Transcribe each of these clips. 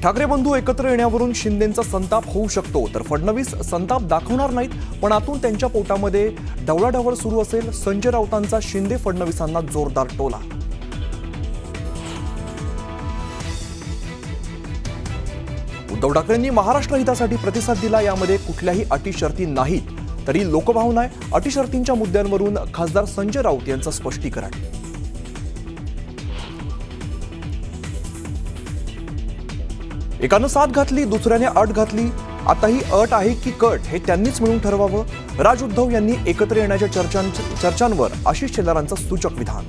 ठाकरे बंधू एकत्र येण्यावरून शिंदेंचा संताप होऊ शकतो, तर फडणवीस संताप दाखवणार नाहीत, पण आतून त्यांच्या पोटामध्ये ढवळाढवळ सुरू असेल. संजय राऊतांचा शिंदे फडणवीसांना जोरदार टोला. उद्धव ठाकरेंनी महाराष्ट्र हितासाठी प्रतिसाद दिला. यामध्ये कुठल्याही अटी शर्ती नाहीत, तरी लोकभावना आहे. अटी शर्तींच्या मुद्द्यांवरून खासदार संजय राऊत यांचं स्पष्टीकरण. एकानं साथ घातली, दुसऱ्याने अट घातली. आता ही अट आहे की कट हे त्यांनीच मिळून ठरवावं. राज उद्धव यांनी एकत्र येण्याच्या चर्चांवर आशिष शेलारांचं सूचक विधान.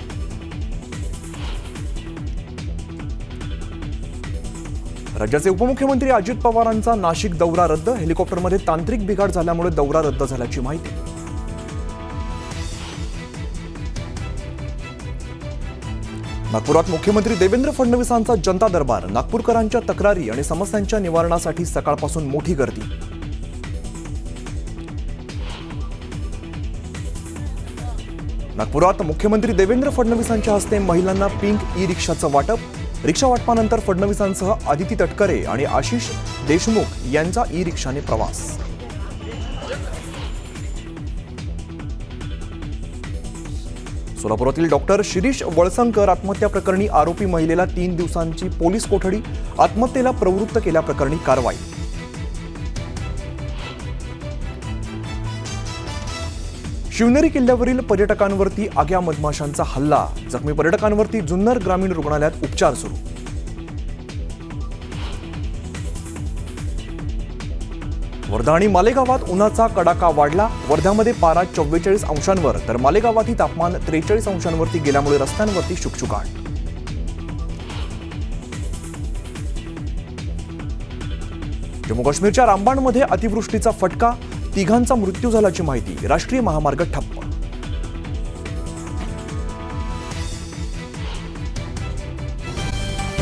राज्याचे उपमुख्यमंत्री अजित पवारांचा नाशिक दौरा रद्द. हेलिकॉप्टरमध्ये तांत्रिक बिघाड झाल्यामुळे दौरा रद्द झाल्याची माहिती. नागपुरात मुख्यमंत्री देवेंद्र फडणवीसांचा जनता दरबार. नागपूरकरांच्या तक्रारी आणि समस्यांच्या निवारणासाठी सकाळपासून मोठी गर्दी. नागपुरात मुख्यमंत्री देवेंद्र फडणवीसांच्या हस्ते महिलांना पिंक ई रिक्षाचं वाटप. रिक्षा वाटपानंतर फडणवीसांसह आदिती तटकरे आणि आशिष देशमुख यांचा ई रिक्षाने प्रवास. सोलापुरातील डॉक्टर शिरीष वळसंकर आत्महत्या प्रकरणी आरोपी महिलेला 3 दिवसांची पोलीस कोठडी. आत्महत्येला प्रवृत्त केल्याप्रकरणी कारवाई. शिवनेरी किल्ल्यावरील पर्यटकांवरती आग्या मधमाशांचा हल्ला. जखमी पर्यटकांवरती जुन्नर ग्रामीण रुग्णालयात उपचार सुरू. वर्धा आणि मालेगावात उन्हाचा कडाका वाढला. वर्ध्यामध्ये पारा 44 अंशांवर, तर मालेगावातही तापमान 43 अंशांवरती गेल्यामुळे रस्त्यांवरती शुकशुकाट. जम्मू काश्मीरच्या रामबाणमध्ये अतिवृष्टीचा फटका. 3घांचा मृत्यू झाल्याची माहिती. राष्ट्रीय महामार्ग ठप्प.